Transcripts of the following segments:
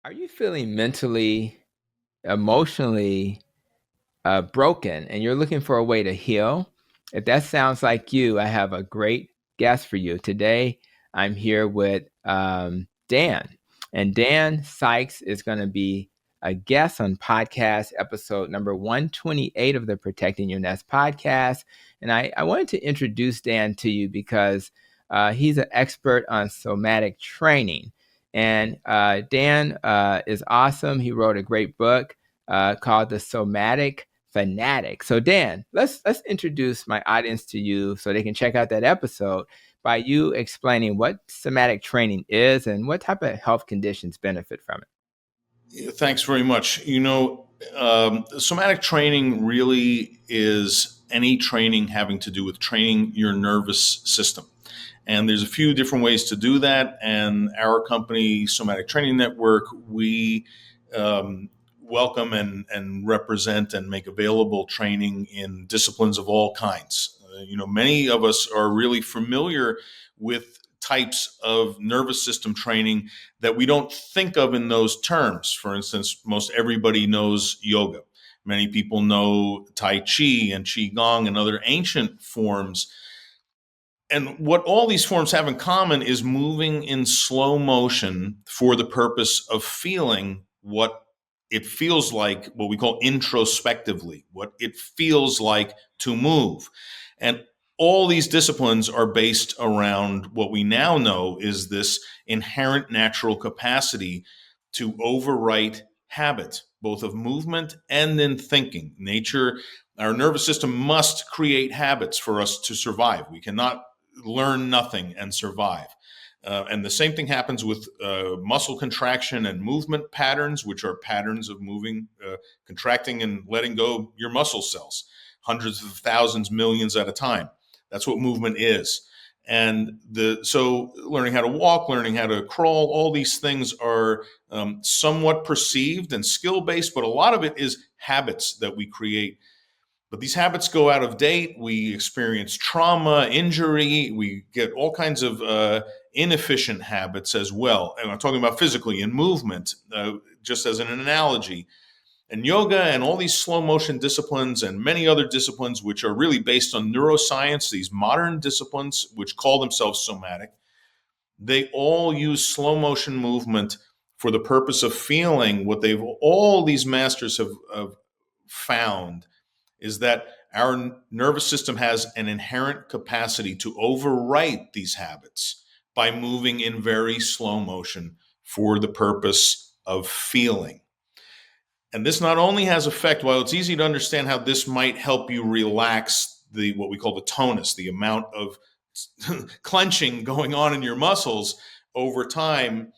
Are you feeling mentally, emotionally broken and you're looking for a way to heal? If that sounds like you, I have a great guest for you. Today, I'm here with Dan, and Dan Sykes is going to be a guest on podcast episode number 128 of the Protecting Your Nest podcast. And I wanted to introduce Dan to you because he's an expert on somatic training. And Dan is awesome. He wrote a great book called The Somatic Fanatic. So Dan, let's introduce my audience to you so they can check out that episode by you explaining what somatic training is and what type of health conditions benefit from it. Thanks very much. Somatic training really is any training having to do with training your nervous system. And there's a few different ways to do that. And our company, Somatic Training Network, we welcome and represent and make available training in disciplines of all kinds. Many of us are really familiar with types of nervous system training that we don't think of in those terms. For instance, most everybody knows yoga. Many people know Tai Chi and Qigong and other ancient forms. And what all these forms have in common is moving in slow motion for the purpose of feeling what it feels like, what we call introspectively, what it feels like to move. And all these disciplines are based around what we now know is this inherent natural capacity to overwrite habit, both of movement and in thinking. Our nervous system must create habits for us to survive. We cannot learn nothing and survive. And the same thing happens with muscle contraction and movement patterns, which are patterns of moving, contracting and letting go your muscle cells, hundreds of thousands, millions at a time. That's what movement is. And so learning how to walk, learning how to crawl, all these things are somewhat perceived and skill-based, but a lot of it is habits that we create. But these habits go out of date. We experience trauma, injury. We get all kinds of inefficient habits as well. And I'm talking about physically and movement, just as an analogy. And yoga and all these slow motion disciplines and many other disciplines, which are really based on neuroscience, these modern disciplines, which call themselves somatic, they all use slow motion movement for the purpose of feeling what all these masters have found is that our nervous system has an inherent capacity to overwrite these habits by moving in very slow motion for the purpose of feeling. And this not only has effect, while it's easy to understand how this might help you relax what we call the tonus, the amount of clenching going on in your muscles over time,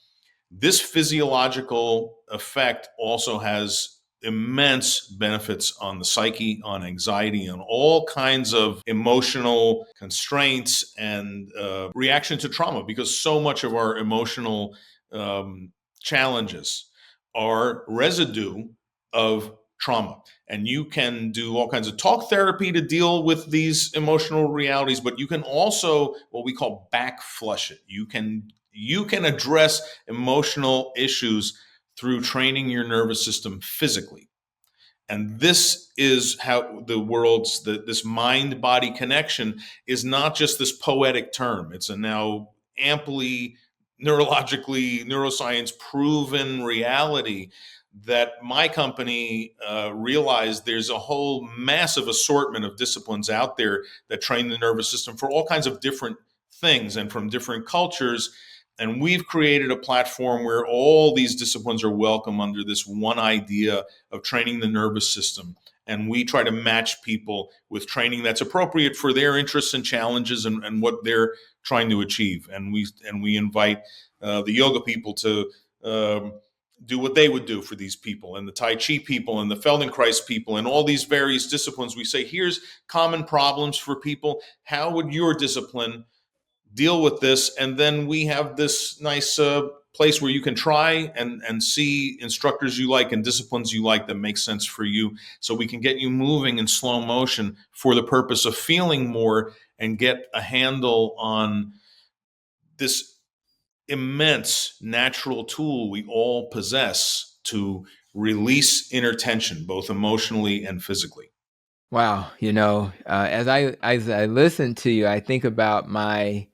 this physiological effect also has immense benefits on the psyche, on anxiety, on all kinds of emotional constraints and reaction to trauma, because so much of our emotional challenges are residue of trauma. And you can do all kinds of talk therapy to deal with these emotional realities, but you can also what we call back flush it. You can address emotional issues through training your nervous system physically. And this is how this mind-body connection is not just this poetic term. It's a now amply neuroscience proven reality that my company realized there's a whole massive assortment of disciplines out there that train the nervous system for all kinds of different things and from different cultures. And we've created a platform where all these disciplines are welcome under this one idea of training the nervous system. And we try to match people with training that's appropriate for their interests and challenges and what they're trying to achieve. And we invite the yoga people to do what they would do for these people, and the Tai Chi people and the Feldenkrais people and all these various disciplines. We say, here's common problems for people. How would your discipline deal with this? And then we have this nice place where you can try and see instructors you like and disciplines you like that make sense for you, so we can get you moving in slow motion for the purpose of feeling more and get a handle on this immense natural tool we all possess to release inner tension, both emotionally and physically. Wow, as I listen to you, I think about my,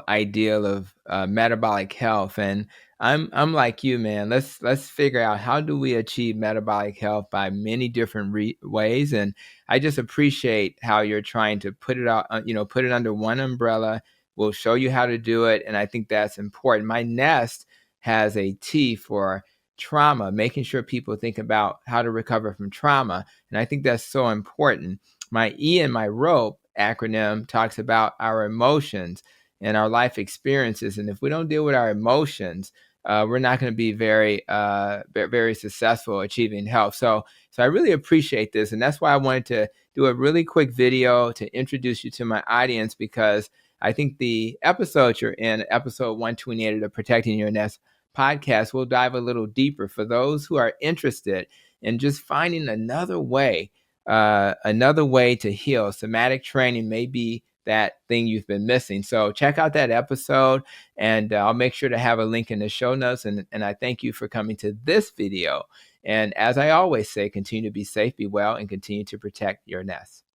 ideal of metabolic health, and I'm like you, man. Let's figure out how do we achieve metabolic health by many different ways, and I just appreciate how you're trying to put it out, put it under one umbrella. We'll show you how to do it, and I think that's important. My nest has a T for trauma, making sure people think about how to recover from trauma. And I think that's so important. My E in my rope acronym talks about our emotions and our life experiences. And if we don't deal with our emotions, we're not going to be very successful achieving health. So I really appreciate this. And that's why I wanted to do a really quick video to introduce you to my audience, because I think the episode you're in, episode 128 of the Protecting Your Nest podcast, will dive a little deeper for those who are interested in just finding another way to heal. Somatic training may be that thing you've been missing. So check out that episode, and I'll make sure to have a link in the show notes. And I thank you for coming to this video. And as I always say, continue to be safe, be well, and continue to protect your nest.